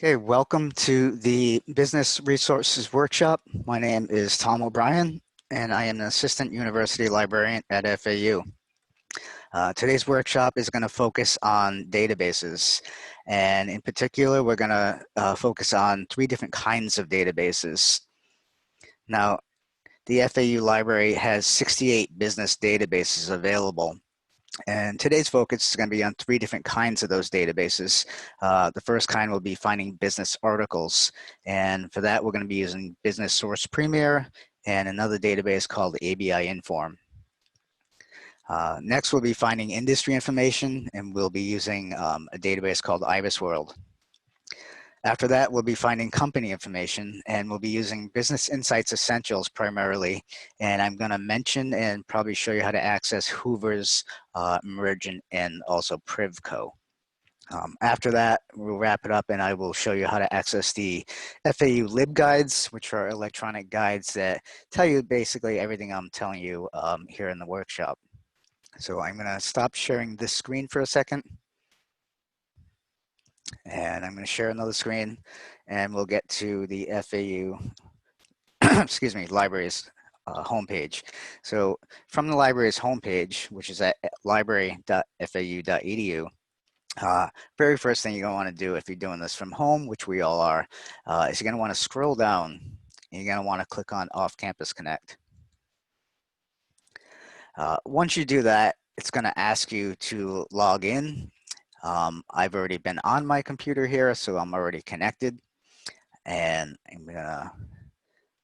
Okay, welcome to the Business Resources Workshop. My name is Tom O'Brien, and I am an Assistant University Librarian at FAU. Today's workshop is going to focus on databases, and in particular, we're going to focus on 3 different kinds of databases. Now, the FAU Library has 68 business databases available. And today's focus is going to be on 3 different kinds of those databases. The first kind will be finding business articles. And for that, we're going to be using Business Source Premier and another database called ABI Inform. Next, we'll be finding industry information, and we'll be using a database called IBISWorld. After that, we'll be finding company information, and we'll be using Business Insights Essentials primarily. And I'm going to mention and probably show you how to access Hoover's, Mergent, and also Privco. After that, we'll wrap it up, and I will show you how to access the FAU LibGuides, which are electronic guides that tell you basically everything I'm telling you here in the workshop. So I'm going to stop sharing this screen for a second. And I'm going to share another screen, and we'll get to the FAU, excuse me, library's homepage. So from the library's homepage, which is at library.fau.edu, very first thing you're going to want to do if you're doing this from home, which we all are, is you're going to want to scroll down, and you're going to want to click on Off Campus Connect. Once you do that, it's going to ask you to log in. I've already been on my computer here, so I'm already connected, and I'm gonna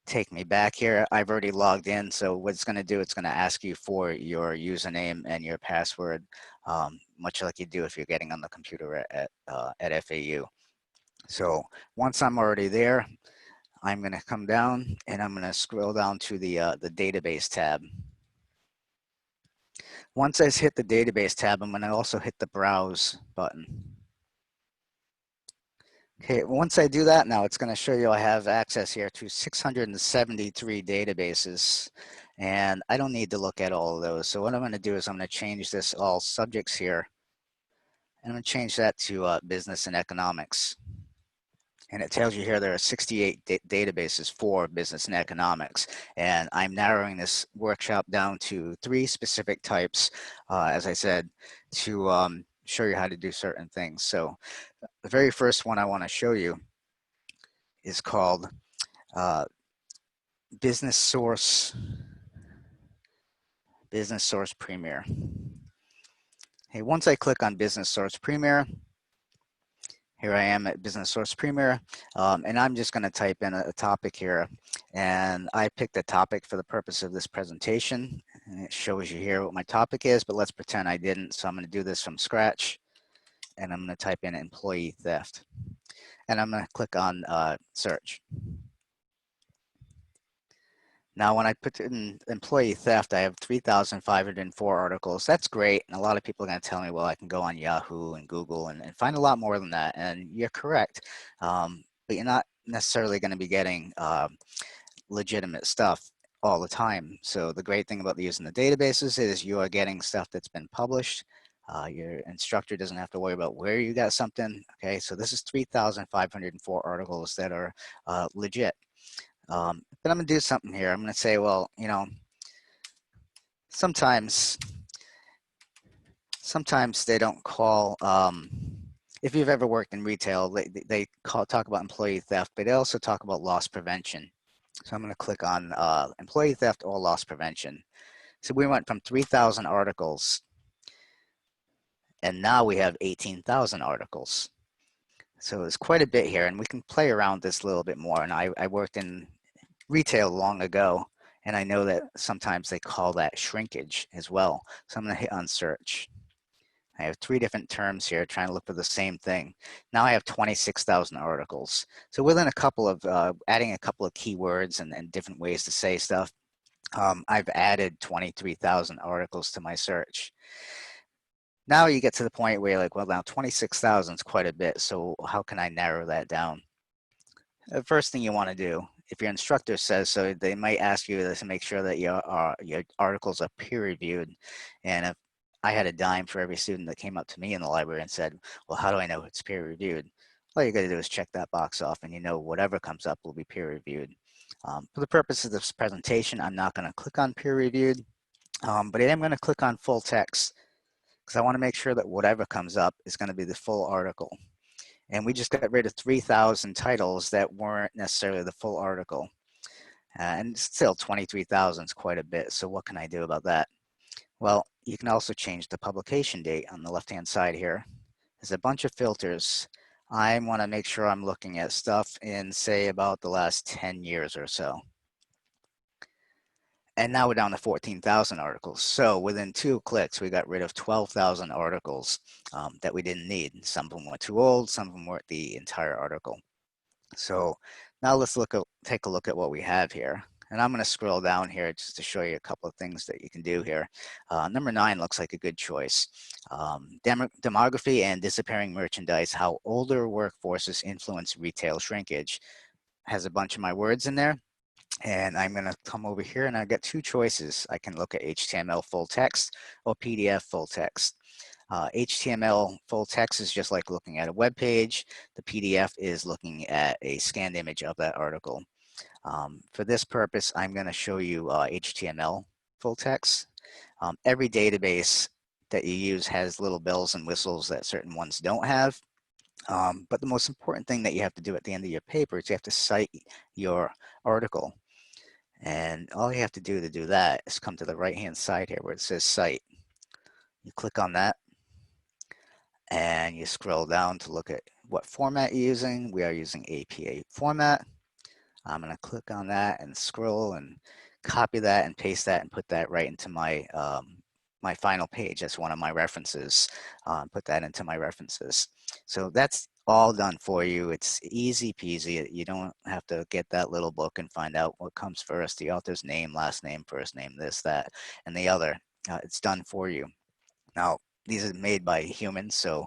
take me back here. I've already logged in, so what it's gonna do, it's gonna ask you for your username and your password, much like you do if you're getting on the computer at FAU. So once I'm already there, I'm gonna come down and I'm gonna scroll down to the database tab. Once I hit the database tab, I'm going to also hit the browse button. Okay, once I do that, now it's going to show you I have access here to 673 databases, and I don't need to look at all of those. So what I'm going to do is I'm going to change this all subjects here, and I'm going to change that to business and economics. And it tells you here there are 68 databases for business and economics. And I'm narrowing this workshop down to 3 specific types, as I said, to show you how to do certain things. So the very first one I want to show you is called Business Source Premier. Hey, once I click on Business Source Premier, here I am at Business Source Premier, and I'm just going to type in a topic here, and I picked a topic for the purpose of this presentation, and it shows you here what my topic is, but let's pretend I didn't, so I'm going to do this from scratch, and I'm going to type in employee theft, and I'm going to click on search. Now, when I put in employee theft, I have 3,504 articles. That's great. And a lot of people are going to tell me, well, I can go on Yahoo and Google and find a lot more than that. And you're correct. But you're not necessarily going to be getting legitimate stuff all the time. So the great thing about using the databases is you are getting stuff that's been published. Your instructor doesn't have to worry about where you got something. Okay, so this is 3,504 articles that are legit. But I'm going to do something here. I'm going to say, well, you know, sometimes they don't call, if you've ever worked in retail, they talk about employee theft, but they also talk about loss prevention. So I'm going to click on employee theft or loss prevention. So we went from 3,000 articles, and now we have 18,000 articles. So it's quite a bit here, and we can play around this a little bit more. And I worked in retail long ago, and I know that sometimes they call that shrinkage as well. So I'm going to hit on search. I have 3 different terms here trying to look for the same thing. Now I have 26,000 articles. So within a couple of, adding a couple of keywords and different ways to say stuff, I've added 23,000 articles to my search. Now you get to the point where you're like, well, now 26,000 is quite a bit. So how can I narrow that down? The first thing you want to do, if your instructor says so, they might ask you to make sure that your articles are peer-reviewed. And if I had a dime for every student that came up to me in the library and said, well, how do I know it's peer-reviewed? all you got to do is check that box off, and you know whatever comes up will be peer reviewed. For the purpose of this presentation, I'm not going to click on peer reviewed, but I am going to click on full text because I want to make sure that whatever comes up is going to be the full article. And we just got rid of 3,000 titles that weren't necessarily the full article. And still 23,000 is quite a bit. So what can I do about that? Well, you can also change the publication date on the left-hand side here. There's a bunch of filters. I want to make sure I'm looking at stuff in, say, about the last 10 years or so. And now we're down to 14,000 articles. So within 2 clicks, we got rid of 12,000 articles that we didn't need. Some of them were too old, some of them weren't the entire article. So now let's take a look at what we have here. And I'm going to scroll down here just to show you a couple of things that you can do here. Number 9 looks like a good choice. Demography and disappearing merchandise, how older workforces influence retail shrinkage. Has a bunch of my words in there. And I'm going to come over here and I get 2 choices. I can look at HTML full text or PDF full text. HTML full text is just like looking at a web page. The PDF is looking at a scanned image of that article. For this purpose, I'm going to show you HTML full text. Every database that you use has little bells and whistles that certain ones don't have. But the most important thing that you have to do at the end of your paper is you have to cite your article. And all you have to do that is come to the right-hand side here where it says cite. You click on that and you scroll down to look at what format you're using. We are using APA format. I'm going to click on that and scroll and copy that and paste that and put that right into my my final page. That's one of my references. Put that into my references. So that's all done for you. It's easy peasy. You don't have to get that little book and find out what comes first, the author's name, last name, first name, this, that, and the other. It's done for you. Now, these are made by humans, so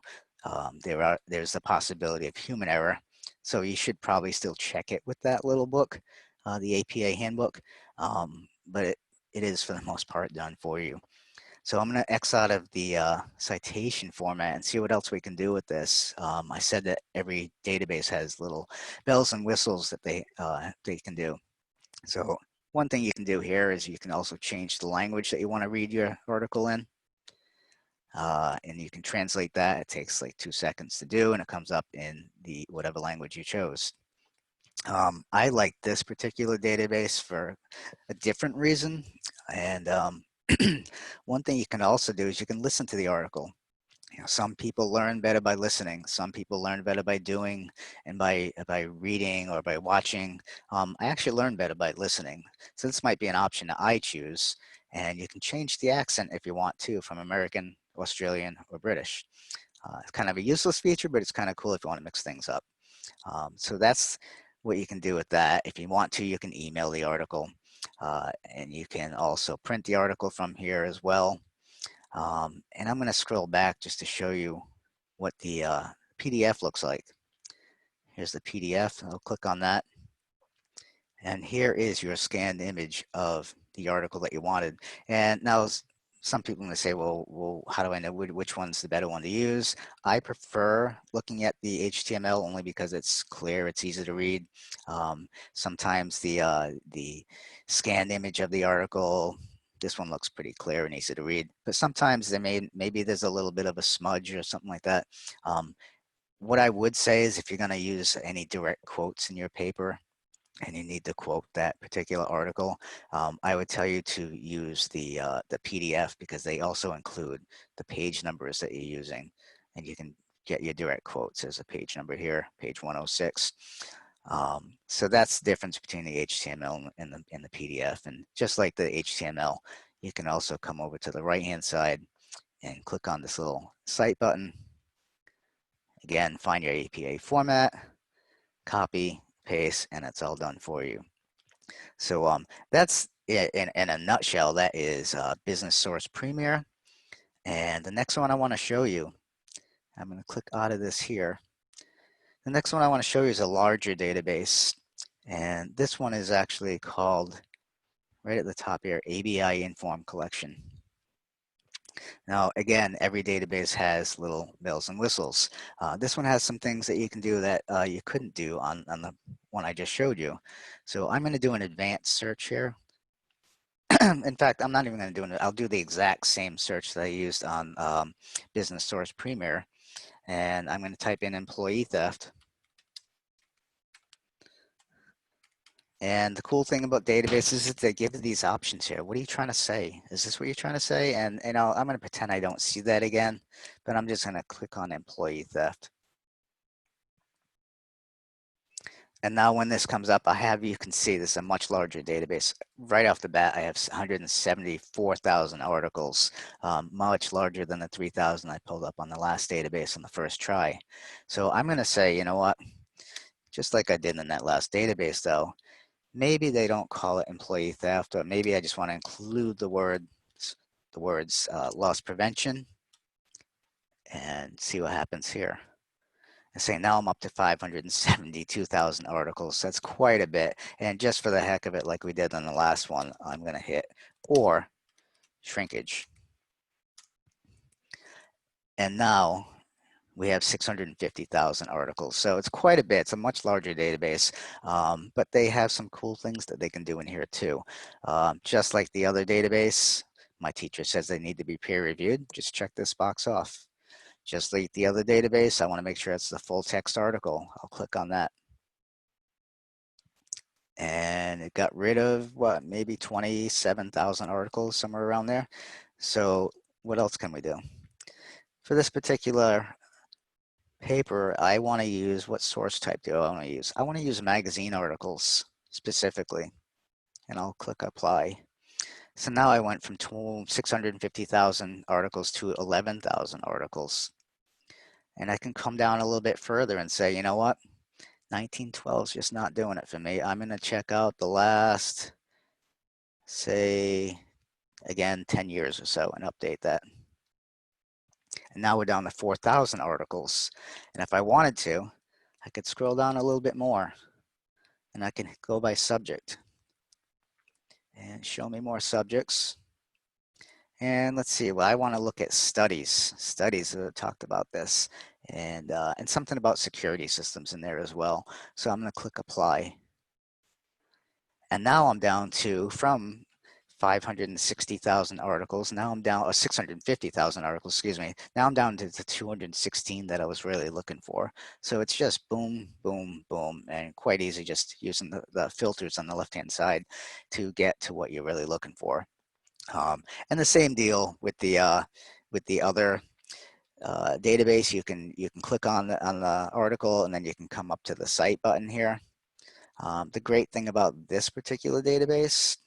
there's a possibility of human error. So you should probably still check it with that little book, the APA handbook, but it is for the most part done for you. So I'm going to X out of the citation format and see what else we can do with this. I said that every database has little bells and whistles that they can do. So one thing you can do here is you can also change the language that you want to read your article in. And you can translate that. It takes like 2 seconds to do, and it comes up in the whatever language you chose. I like this particular database for a different reason. And one thing you can also do is you can listen to the article. You know, some people learn better by listening. Some people learn better by doing and by reading or by watching. I actually learn better by listening. So this might be an option that I choose. And you can change the accent if you want to from American, Australian, or British. It's kind of a useless feature, but it's kind of cool if you want to mix things up. So that's what you can do with that. If you want to, you can email the article. And you can also print the article from here as well. And I'm going to scroll back just to show you what the PDF looks like. Here's the PDF. I'll click on that. And here is your scanned image of the article that you wanted. And now some people may say, well, how do I know which one's the better one to use? I prefer looking at the HTML only because it's clear, it's easy to read. Sometimes the scanned image of the article, this one looks pretty clear and easy to read, but sometimes maybe there's a little bit of a smudge or something like that. What I would say is if you're going to use any direct quotes in your paper, and you need to quote that particular article, I would tell you to use the PDF because they also include the page numbers that you're using, and you can get your direct quotes. There's a page number here, page 106. So that's the difference between the HTML and the PDF. And just like the HTML, you can also come over to the right-hand side and click on this little cite button. Again, find your APA format, copy, paste, and it's all done for you. So that's it in a nutshell. That is Business Source Premier. And the next one I want to show you, I'm going to click out of this here. The next one I want to show you is a larger database. And this one is actually called, right at the top here, ABI Inform Collection. Now, again, every database has little bells and whistles. This one has some things that you can do that you couldn't do on the one I just showed you. So I'm going to do an advanced search here. In fact, I'm not even going to do it. I'll do the exact same search that I used on Business Source Premier. And I'm going to type in employee theft. And the cool thing about databases is they give you these options here. What are you trying to say? Is this what you're trying to say? And I'm going to pretend I don't see that again, but I'm just going to click on employee theft. And now when this comes up, you can see this is a much larger database. Right off the bat, I have 174,000 articles, much larger than the 3,000 I pulled up on the last database on the first try. So I'm going to say, you know what, just like I did in that last database though, maybe they don't call it employee theft, or maybe I just want to include the words loss prevention and see what happens here. And say now I'm up to 572,000 articles. That's quite a bit. And just for the heck of it, like we did on the last one, I'm going to hit or shrinkage. And now we have 650,000 articles. So it's quite a bit. It's a much larger database, but they have some cool things that they can do in here too. Just like the other database, my teacher says they need to be peer reviewed. Just check this box off. Just like the other database, I want to make sure it's the full text article. I'll click on that. And it got rid of what, maybe 27,000 articles, somewhere around there. So what else can we do? For this particular paper, I want to use, what source type do I want to use? I want to use magazine articles specifically, and I'll click apply. So now I went from 650,000 articles to 11,000 articles. And I can come down a little bit further and say, you know what? 1912 is just not doing it for me. I'm going to check out the last, say, again, 10 years or so and update that. And now we're down to 4,000 articles. And if I wanted to, I could scroll down a little bit more and I can go by subject and show me more subjects. And let's see, well, I want to look at studies. Studies talked about this and something about security systems in there as well. So I'm going to click apply. And now I'm down to, from 560,000 articles, now I'm down, or 650,000 articles, excuse me. Now I'm down to the 216 that I was really looking for. So it's just boom, boom, boom, and quite easy just using the filters on the left-hand side to get to what you're really looking for. And the same deal with the other database. You can click on the article and then you can come up to the cite button here. The great thing about this particular database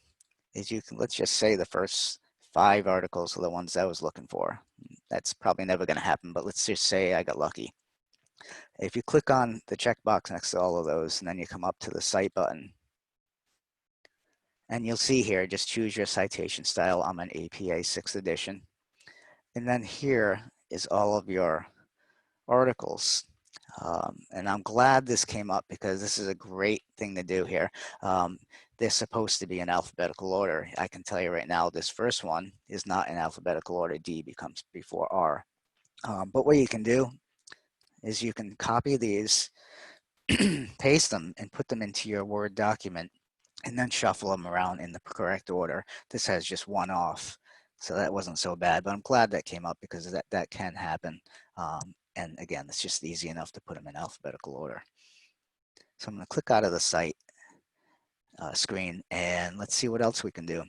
is you can, let's just say the first 5 articles are the ones I was looking for. That's probably never going to happen, but let's just say I got lucky. If you click on the checkbox next to all of those and then you come up to the cite button, and you'll see here, just choose your citation style. I'm an APA 6th edition. And then here is all of your articles. And I'm glad this came up because this is a great thing to do here. They're supposed to be in alphabetical order. I can tell you right now, this first one is not in alphabetical order. D becomes before R. But what you can do is you can copy these, paste them, and put them into your Word document, and then shuffle them around in the correct order. This has just one off, so that wasn't so bad, but I'm glad that came up because that can happen. And again, it's just easy enough to put them in alphabetical order. So I'm going to click out of the cite screen and let's see what else we can do.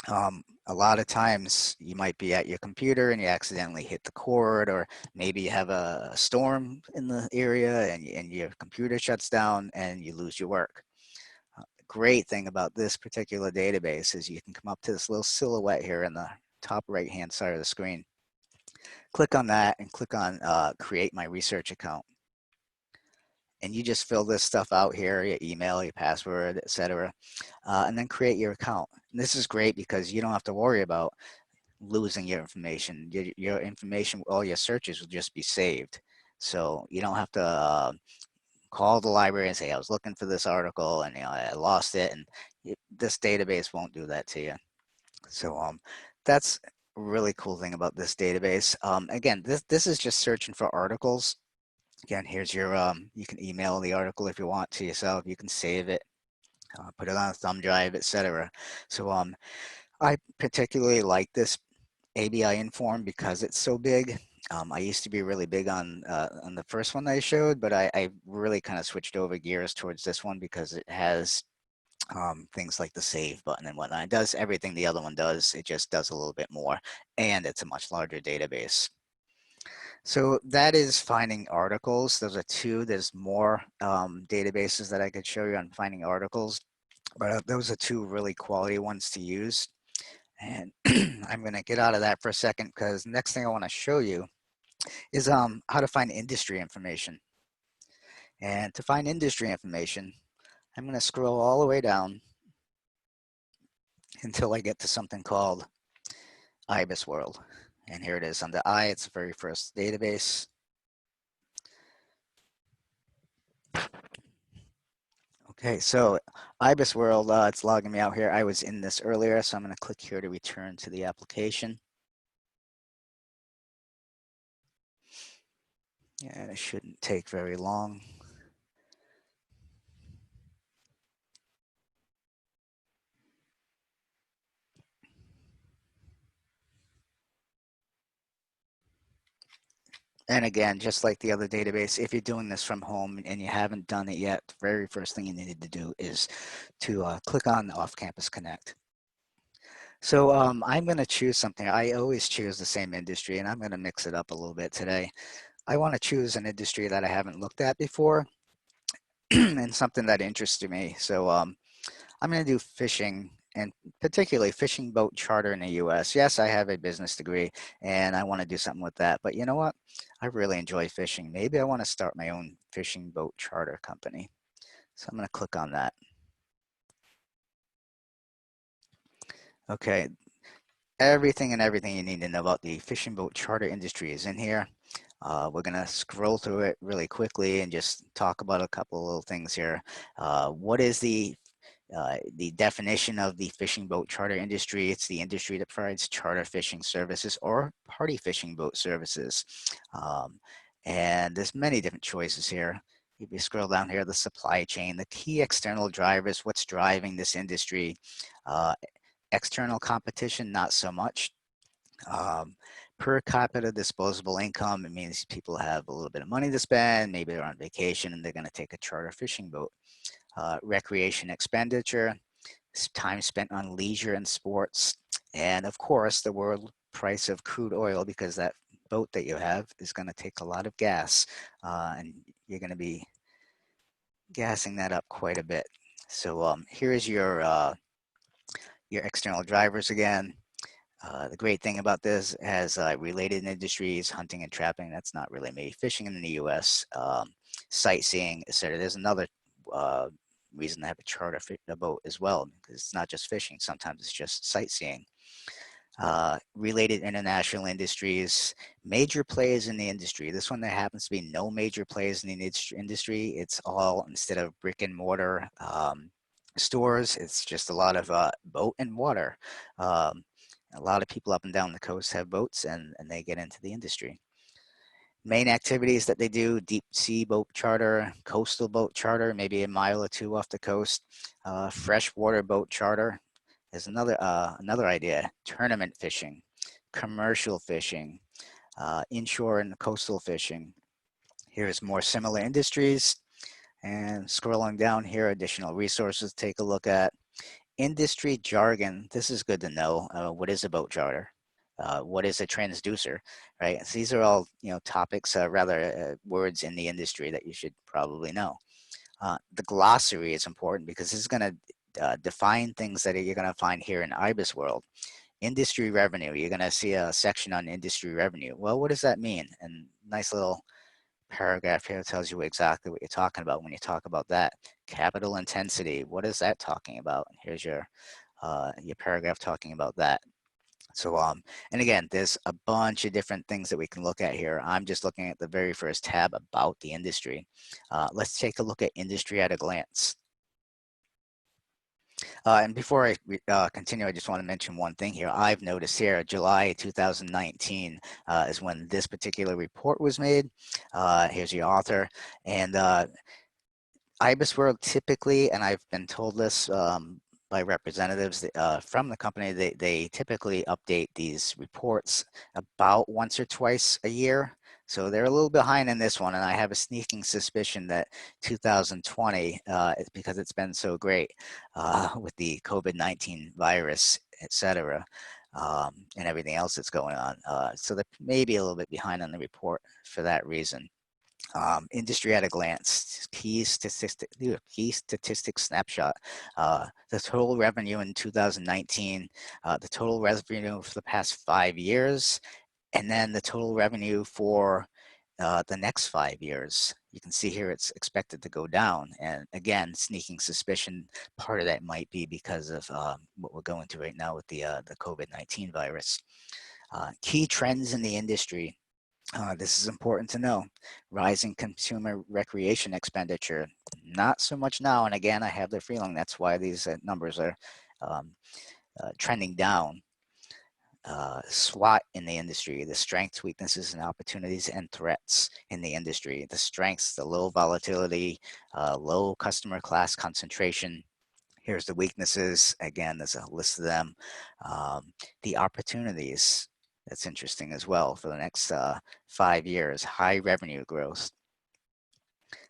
A lot of times you might be at your computer and you accidentally hit the cord, or maybe you have a storm in the area and your computer shuts down and you lose your work. The great thing about this particular database is you can come up to this little silhouette here in the top right hand side of the screen. Click on that and click on create my research account. And you just fill this stuff out here, your email, your password, etc., and then create your account. And this is great because you don't have to worry about losing your information. Your information, all your searches will just be saved. So you don't have to call the library and say, I was looking for this article and I lost it. And this database won't do that to you. So that's really cool thing about this database. Again, this is just searching for articles. Again, here's your, you can email the article if you want to yourself. You can save it, put it on a thumb drive, etc. So I particularly like this ABI Inform because it's so big. I used to be really big on the first one I showed, but I really kind of switched over gears towards this one because it has things like the save button and whatnot. It does everything the other one does. It just does a little bit more, and it's a much larger database. So that is finding articles. Those are two. There's more databases that I could show you on finding articles, but those are two really quality ones to use. And I'm going to get out of that for a second because next thing I want to show you is how to find industry information. And to find industry information, I'm going to scroll all the way down until I get to something called IBIS World. And here it is under I, it's the very first database. Okay, so IBIS World, it's logging me out here. I was in this earlier, so I'm going to click here to return to the application. And it shouldn't take very long. And again, just like the other database, if you're doing this from home and you haven't done it yet, the very first thing you need to do is to click on Off-Campus Connect. So I'm going to choose something. I always choose the same industry, and I'm going to mix it up a little bit today. I want to choose an industry that I haven't looked at before and something that interests me. So I'm going to do fishing, and particularly fishing boat charter in the US. Yes, I have a business degree and I want to do something with that, but you know what? I really enjoy fishing. Maybe I want to start my own fishing boat charter company. So I'm going to click on that. Okay, everything you need to know about the fishing boat charter industry is in here. We're going to scroll through it really quickly and just talk about a couple of little things here. What is the definition of the fishing boat charter industry? It's the industry that provides charter fishing services or party fishing boat services. And there's many different choices here. If you scroll down here, the supply chain, the key external drivers, what's driving this industry. External competition, not so much. Per capita disposable income, it means people have a little bit of money to spend, maybe they're on vacation and they're going to take a charter fishing boat. Recreation expenditure, time spent on leisure and sports, and of course the world price of crude oil, because that boat that you have is going to take a lot of gas, and you're going to be gassing that up quite a bit. So here's your external drivers again. The great thing about this has related industries, hunting and trapping. That's not really me. Fishing in the U.S., sightseeing, etc. There's another reason to have a charter a boat as well, because it's not just fishing. Sometimes it's just sightseeing. Related international industries, major players in the industry. This one, there happens to be no major players in the industry. It's all, instead of brick and mortar stores, it's just a lot of boat and water. A lot of people up and down the coast have boats, and they get into the industry. Main activities that they do: deep sea boat charter, coastal boat charter, maybe a mile or two off the coast, freshwater boat charter. There's another idea: tournament fishing, commercial fishing, inshore and coastal fishing. Here's more similar industries, and scrolling down here, additional resources to take a look at. Industry jargon. This is good to know. What is a boat charter? What is a transducer, right? So these are all, topics, words in the industry that you should probably know. The glossary is important because this is going to define things that you're going to find here in IBIS World. Industry revenue. You're going to see a section on industry revenue. Well, what does that mean? And nice little paragraph here tells you exactly what you're talking about when you talk about that. Capital intensity. What is that talking about? And here's your paragraph talking about that. So, and again, there's a bunch of different things that we can look at here. I'm just looking at the very first tab about the industry. Let's take a look at industry at a glance. And before I continue, I just want to mention one thing here. I've noticed here, July 2019 is when this particular report was made. Here's the author. And IBIS World typically, and I've been told this by representatives from the company, they typically update these reports about once or twice a year. So they're a little behind in this one, and I have a sneaking suspicion that 2020, because it's been so great with the COVID-19 virus, etc., and everything else that's going on. So they're maybe a little bit behind on the report for that reason. Industry at a glance, key statistic snapshot. The total revenue in 2019, the total revenue for the past 5 years, and then the total revenue for the next 5 years. You can see here it's expected to go down. And again, sneaking suspicion, part of that might be because of what we're going through right now with the COVID-19 virus. Key trends in the industry. This is important to know. Rising consumer recreation expenditure, not so much now. And again, I have the feeling that's why these numbers are trending down. SWOT in the industry, the strengths, weaknesses, and opportunities and threats in the industry. The strengths, the low volatility, low customer class concentration. Here's the weaknesses. Again, there's a list of them. The opportunities, that's interesting as well for the next 5 years. High revenue growth.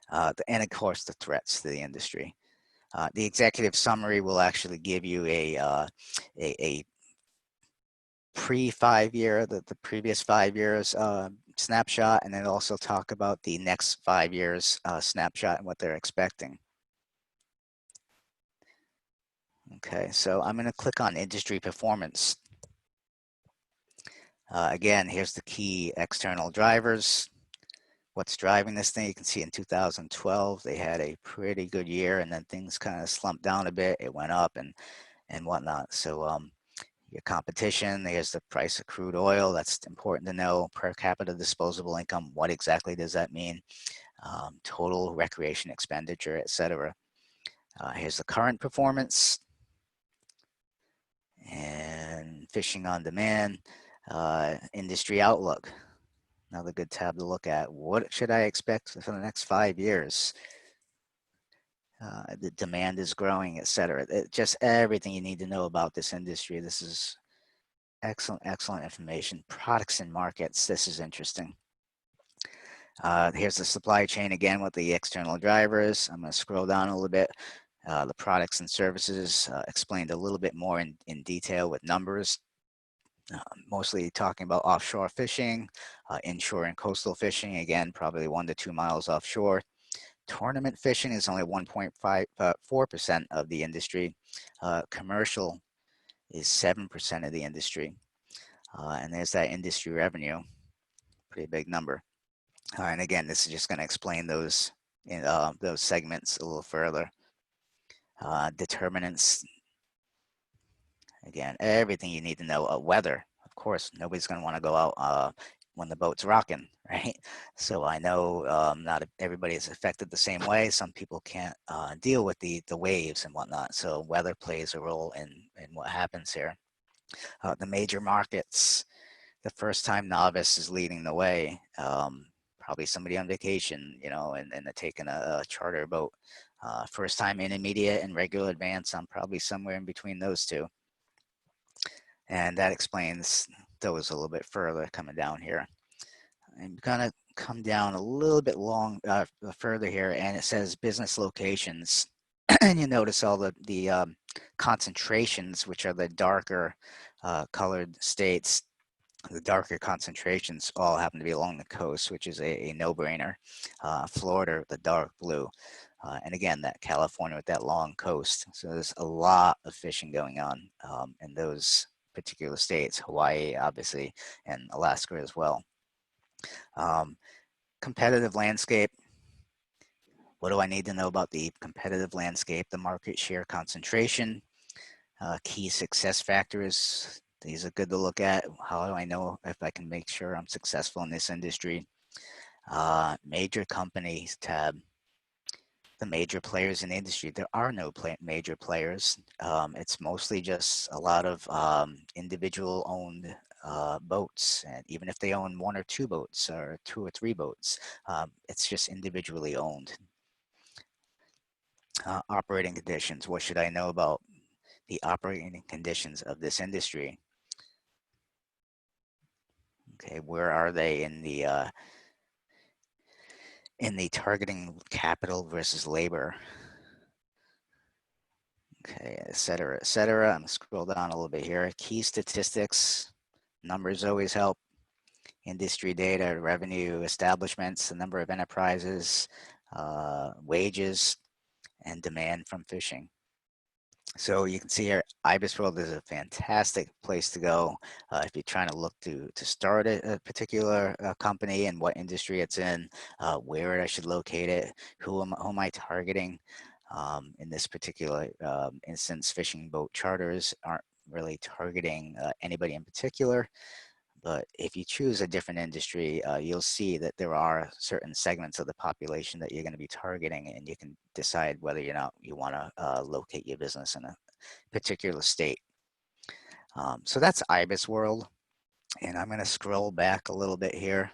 And of course, the threats to the industry. The executive summary will actually give you a pre-5 year, the previous 5 years snapshot, and then also talk about the next 5 years snapshot and what they're expecting. Okay, so I'm going to click on industry performance. Again, here's the key external drivers. What's driving this thing? You can see in 2012 they had a pretty good year, and then things kind of slumped down a bit. It went up and whatnot. So your competition, there's the price of crude oil. That's important to know. Per capita disposable income, what exactly does that mean? Total recreation expenditure, etc. Here's the current performance. And fishing on demand, industry outlook. Another good tab to look at. What should I expect for the next 5 years? The demand is growing, etc. Just everything you need to know about this industry. This is excellent information. Products and markets. This is interesting. Here's the supply chain again with the external drivers. I'm going to scroll down a little bit. The products and services explained a little bit more in detail with numbers. Mostly talking about offshore fishing, inshore and coastal fishing, again, probably 1 to 2 miles offshore. Tournament fishing is only 1.4% of the industry. Commercial is 7% of the industry. And there's that industry revenue, pretty big number. And again, this is just going to explain those segments a little further. Determinants, again, everything you need to know. Weather, of course, nobody's going to want to go out when the boat's rocking, right? So I know not everybody is affected the same way. Some people can't deal with the waves and whatnot. So weather plays a role in what happens here. The major markets, the first time novice is leading the way. Probably somebody on vacation, you know, and they're taking a charter boat. First time intermediate and regular advance, I'm probably somewhere in between those two. And that explains those a little bit further coming down here. I'm gonna come down a little bit further here, and it says business locations. And you notice all the concentrations, which are the darker colored states. The darker concentrations all happen to be along the coast, which is a no-brainer. Florida, the dark blue. And again, that California with that long coast. So there's a lot of fishing going on in those particular states, Hawaii, obviously, and Alaska as well. Competitive landscape. What do I need to know about the competitive landscape? The market share concentration, key success factors. These are good to look at. How do I know if I can make sure I'm successful in this industry? Major companies tab. the major players in the industry. There are no major players. It's mostly just a lot of individual owned boats. And even if they own one or two boats or two or three boats, it's just individually owned. Operating conditions. What should I know about the operating conditions of this industry? Okay, where are they in the targeting capital versus labor? Okay, et cetera, et cetera. I'm gonna scroll down a little bit here. Key statistics, numbers always help. Industry data, revenue, establishments, the number of enterprises, wages, and demand from fishing. So you can see here, IBIS World is a fantastic place to go if you're trying to look to start a particular company and what industry it's in, where I should locate it, who am I targeting. In this particular instance, fishing boat charters aren't really targeting anybody in particular. But if you choose a different industry, you'll see that there are certain segments of the population that you're going to be targeting, and you can decide whether or not you want to locate your business in a particular state. So that's IBIS World, and I'm going to scroll back a little bit here,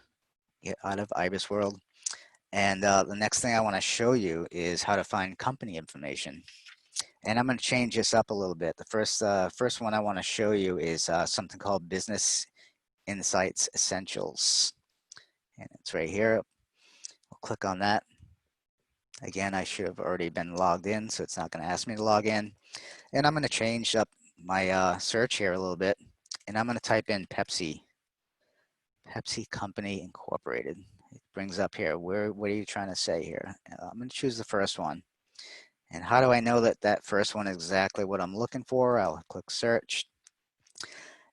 get out of IBIS World. And the next thing I want to show you is how to find company information. And I'm going to change this up a little bit. The first one I want to show you is something called Business Insights Essentials. And it's right here. I'll click on that. Again, I should have already been logged in, so it's not going to ask me to log in. And I'm going to change up my search here a little bit. And I'm going to type in Pepsi Company Incorporated. It brings up here, what are you trying to say here? I'm going to choose the first one. And how do I know that that first one is exactly what I'm looking for? I'll click search.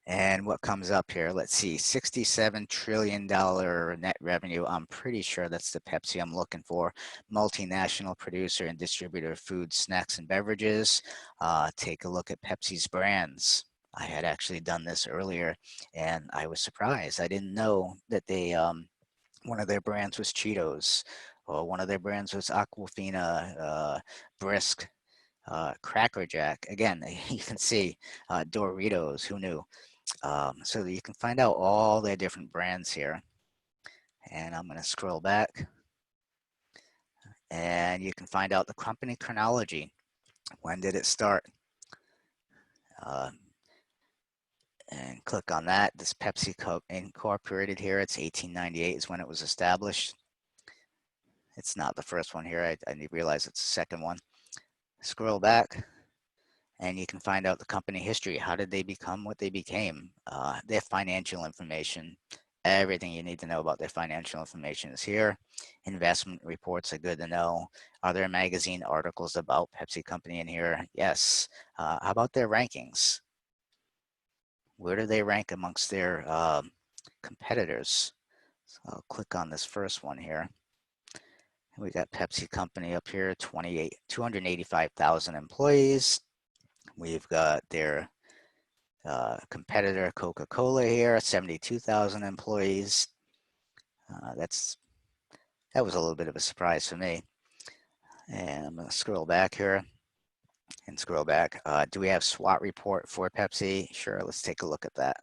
And what comes up here? Let's see, $67 trillion net revenue. I'm pretty sure that's the Pepsi I'm looking for. Multinational producer and distributor of food, snacks, and beverages. Take a look at Pepsi's brands. I had actually done this earlier, and I was surprised. I didn't know that they one of their brands was Cheetos, or one of their brands was Aquafina, Brisk, Cracker Jack. Again, you can see Doritos. Who knew? So that you can find out all their different brands here. And I'm going to scroll back. And you can find out the company chronology. When did it start? And click on that. This Pepsi Incorporated here, it's 1898 is when it was established. It's not the first one here. I realize it's the second one. Scroll back. And you can find out the company history. How did they become what they became? Their financial information. Everything you need to know about their financial information is here. Investment reports are good to know. Are there magazine articles about Pepsi Company in here? Yes. How about their rankings? Where do they rank amongst their competitors? So I'll click on this first one here. We got Pepsi Company up here, 285,000 employees. We've got their competitor Coca-Cola here, 72,000 employees. That was a little bit of a surprise for me. And I'm going to scroll back here and scroll back. Do we have SWOT report for Pepsi? Sure, let's take a look at that.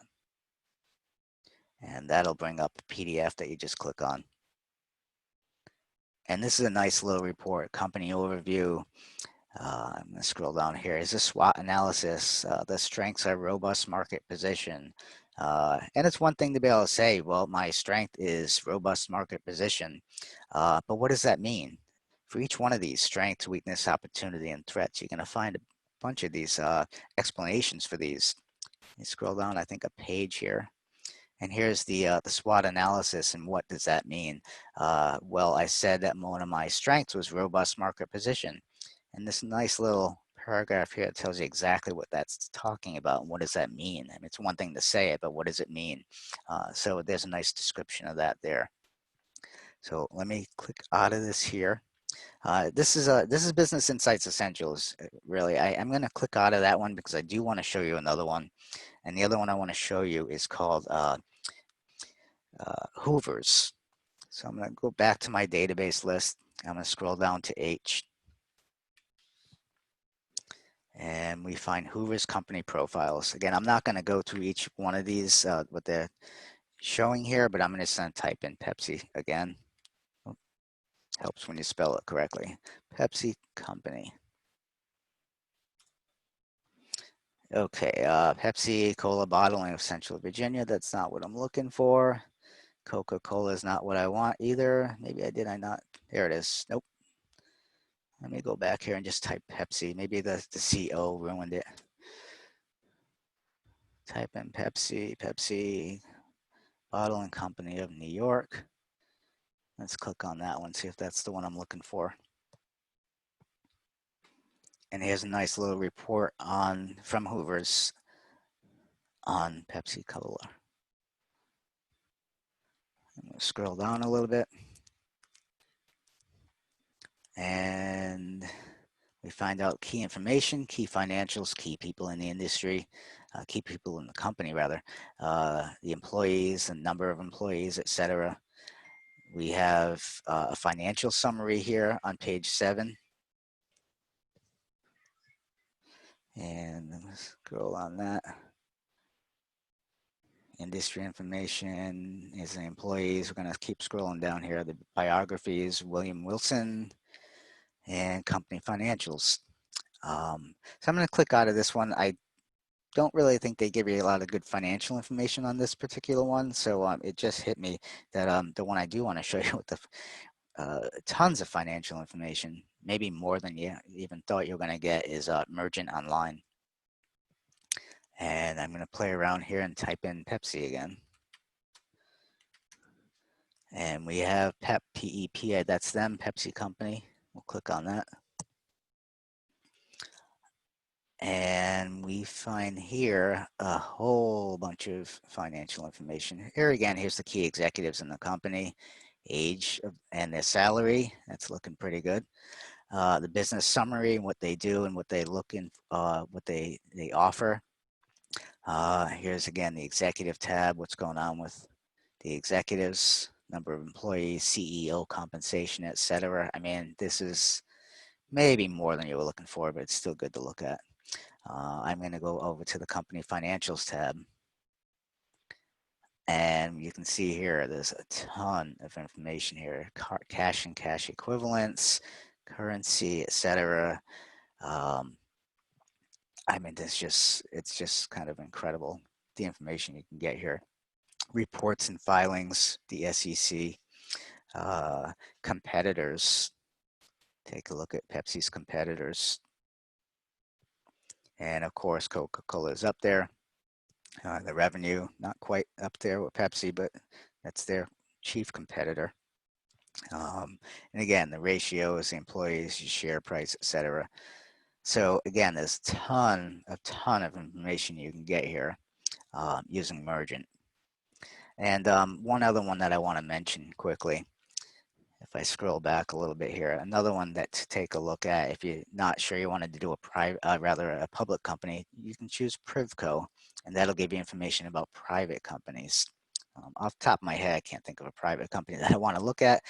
And that'll bring up a PDF that you just click on. And this is a nice little report, company overview. I'm going to scroll down here. Is a SWOT analysis. The strengths are robust market position. And it's one thing to be able to say, well, my strength is robust market position. But what does that mean? For each one of these, strengths, weakness, opportunity, and threats, you're going to find a bunch of these explanations for these. You scroll down, I think, a page here. And here's the SWOT analysis, and what does that mean? Well, I said that one of my strengths was robust market position. And this nice little paragraph here tells you exactly what that's talking about and what does that mean. I mean, it's one thing to say it, but what does it mean? So there's a nice description of that there. So let me click out of this here. This is Business Insights Essentials. Really, I'm going to click out of that one because I do want to show you another one. And the other one I want to show you is called Hoover's. So I'm going to go back to my database list. I'm going to scroll down to H. And we find Hoover's company profiles. Again, I'm not going to go through each one of these, what they're showing here, but I'm just going to type in Pepsi again. Oh, helps when you spell it correctly. Pepsi company. Okay, Pepsi Cola bottling of Central Virginia. That's not what I'm looking for. Coca-Cola is not what I want either. Maybe I not? There it is. Nope. Let me go back here and just type Pepsi. Maybe the CO ruined it. Type in Pepsi Bottling Company of New York. Let's click on that one, see if that's the one I'm looking for. And here's a nice little report on from Hoover's on Pepsi Cola. I'm going to scroll down a little bit. And we find out key information, key financials, key people in the industry, key people in the company rather, the employees, the number of employees, etc. We have a financial summary here on page 7. And let's scroll on that. Industry information is the employees. We're going to keep scrolling down here. The biographies, William Wilson, and company financials. So I'm going to click out of this one. I don't really think they give you a lot of good financial information on this particular one. So it just hit me that the one I do want to show you with the tons of financial information, maybe more than you even thought you were going to get, is Mergent Online. And I'm going to play around here and type in Pepsi again. And we have PEP, P-E-P-A, that's them, Pepsi Company. We'll click on that. And we find here a whole bunch of financial information. Here again, here's the key executives in the company, age and their salary. That's looking pretty good. The business summary, what they do and what they look in, what they offer. Here's again the executive tab, what's going on with the executives, number of employees, CEO compensation, etc. I mean, this is maybe more than you were looking for, but it's still good to look at. I'm going to go over to the company financials tab. And you can see here, there's a ton of information here, cash and cash equivalents, currency, etc. I mean, it's just kind of incredible, the information you can get here. Reports and filings, the SEC, competitors. Take a look at Pepsi's competitors. And of course, Coca-Cola is up there. The revenue, not quite up there with Pepsi, but that's their chief competitor. And again, the ratios, the employees, share price, etc. So again, there's a ton of information you can get here using Mergent. And one other one that I want to mention quickly, if I scroll back a little bit here, another one that to take a look at if you're not sure you wanted to do a private, rather a public company, you can choose Privco, and that'll give you information about private companies. Off the top of my head, I can't think of a private company that I want to look at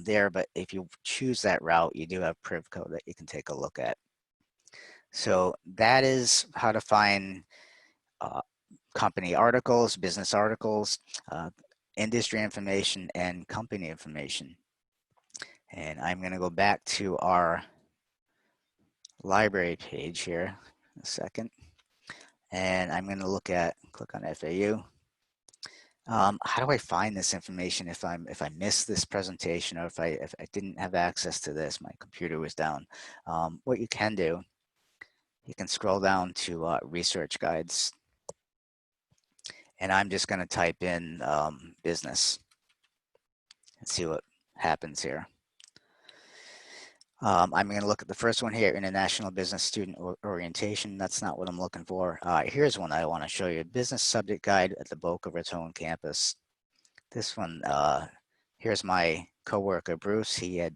there, but if you choose that route, you do have Privco that you can take a look at. So that is how to find company articles, business articles, industry information, and company information. And I'm going to go back to our library page here in a second. And I'm going to click on FAU. How do I find this information if I miss this presentation, or if I didn't have access to this, my computer was down? What you can do, you can scroll down to research guides, and I'm just going to type in business and see what happens here. I'm going to look at the first one here, International Business Student Orientation. That's not what I'm looking for. Here's one I want to show you, Business Subject Guide at the Boca Raton campus. This one, here's my coworker, Bruce. He had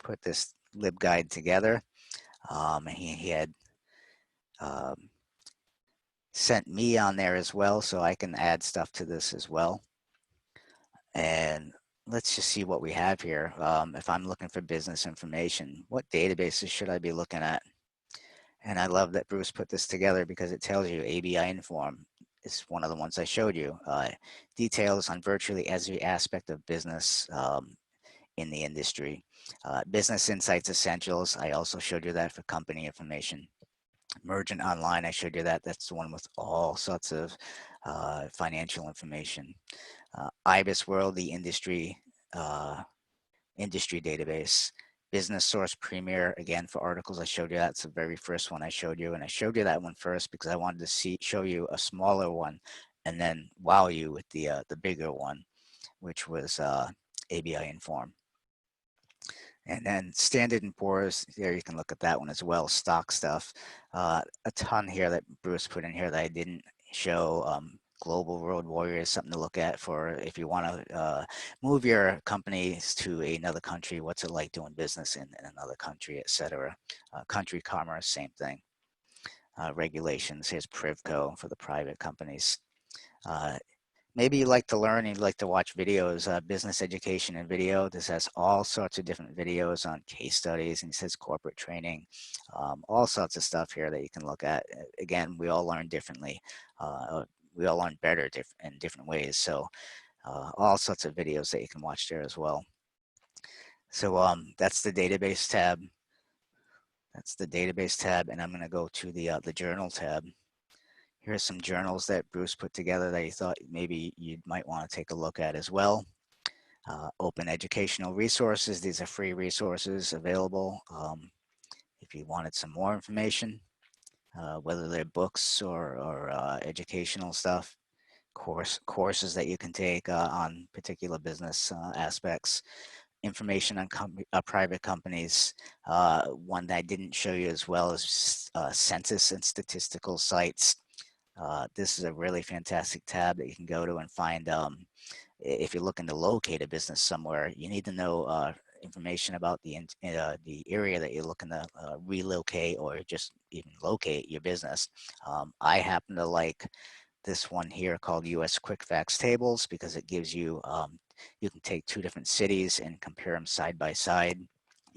put this LibGuide together. He had sent me on there as well, so I can add stuff to this as well. And let's just see what we have here. If I'm looking for business information, what databases should I be looking at? And I love that Bruce put this together because it tells you ABI Inform is one of the ones I showed you. Details on virtually every aspect of business in the industry. Business Insights Essentials, I also showed you that for company information. Mergent Online, I showed you that. That's the one with all sorts of financial information. IBIS World, the industry database. Business Source Premier, again for articles, I showed you that. It's the very first one I showed you, and I showed you that one first because I wanted to show you a smaller one, and then wow you with the bigger one, which was ABI Inform. And then Standard & Poor's, there you can look at that one as well, stock stuff. A ton here that Bruce put in here that I didn't show. Global Road Warriors, something to look at for if you want to move your companies to another country, what's it like doing business in another country, etc. Country commerce, same thing. Regulations, here's Privco for the private companies. Maybe you like to learn and you like to watch videos, business education and video. This has all sorts of different videos on case studies, and it says corporate training, all sorts of stuff here that you can look at. Again, we all learn differently. We all learn better in different ways. So all sorts of videos that you can watch there as well. So that's the database tab. That's the database tab, and I'm going to go to the journal tab. Here's some journals that Bruce put together that he thought maybe you might want to take a look at as well. Open educational resources. These are free resources available if you wanted some more information, whether they're books or educational stuff, courses that you can take on particular business aspects. Information on private companies. One that I didn't show you as well is census and statistical sites. This is a really fantastic tab that you can go to and find if you're looking to locate a business somewhere, you need to know information about the area that you're looking to relocate or just even locate your business. I happen to like this one here called US Quick Facts Tables because it gives you, you can take 2 different cities and compare them side by side.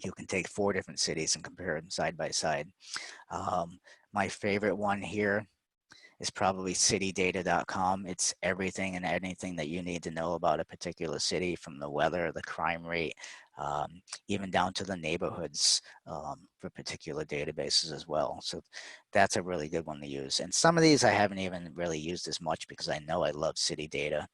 You can take 4 different cities and compare them side by side. My favorite one here is probably citydata.com. It's everything and anything that you need to know about a particular city, from the weather, the crime rate, even down to the neighborhoods for particular databases as well. So that's a really good one to use. And some of these I haven't even really used as much because I know I love city data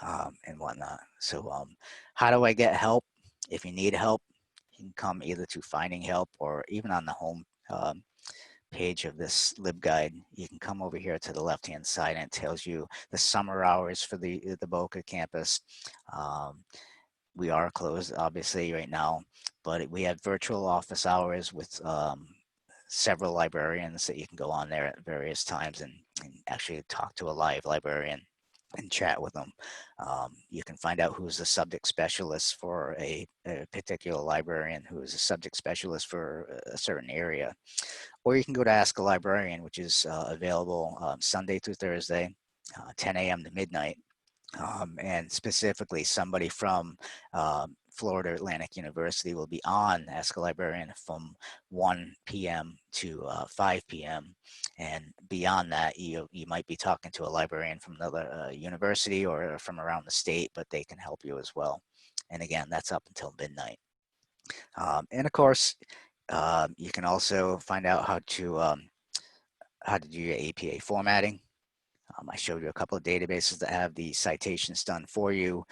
and whatnot. So how do I get help? If you need help, you can come either to finding help or even on the home page of this LibGuide, you can come over here to the left-hand side and it tells you the summer hours for the Boca campus. We are closed, obviously, right now, but we have virtual office hours with several librarians that you can go on there at various times and actually talk to a live librarian and chat with them. You can find out who's the subject specialist for a particular librarian, who is a subject specialist for a certain area. Or you can go to Ask a Librarian, which is available Sunday through Thursday, 10 a.m. to midnight. And specifically, somebody from Florida Atlantic University will be on Ask a Librarian from 1 p.m. to 5 p.m. And beyond that, you might be talking to a librarian from another university or from around the state, but they can help you as well. And again, that's up until midnight. And of course, you can also find out how to do your APA formatting. I showed you a couple of databases that have the citations done for you.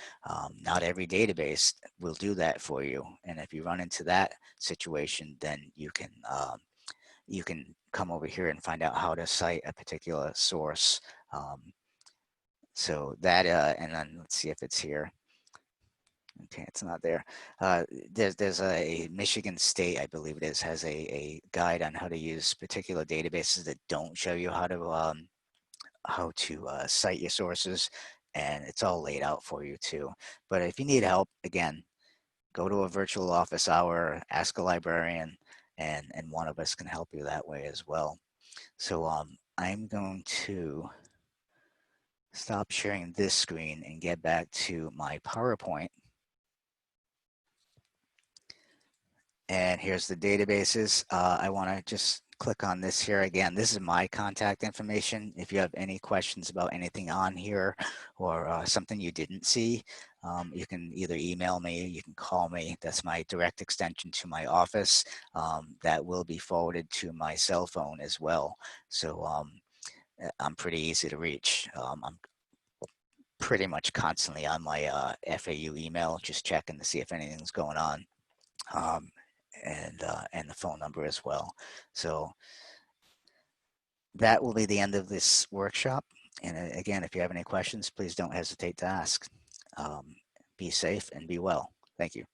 Not every database will do that for you. And if you run into that situation, then you can come over here and find out how to cite a particular source. So that, and then let's see if it's here. Okay, it's not there. There's a Michigan State, I believe it is, has a guide on how to use particular databases that don't show you how to cite your sources, and it's all laid out for you too. But if you need help, again, go to a virtual office hour, ask a librarian, and one of us can help you that way as well. So I'm going to stop sharing this screen and get back to my PowerPoint. And here's the databases. I want to just click on this here again. This is my contact information. If you have any questions about anything on here or something you didn't see, you can either email me, you can call me. That's my direct extension to my office. That will be forwarded to my cell phone as well. So I'm pretty easy to reach. I'm pretty much constantly on my FAU email, just checking to see if anything's going on, um, and the phone number as well. So that will be the end of this workshop. And again, if you have any questions, please don't hesitate to ask. Be safe and be well. Thank you.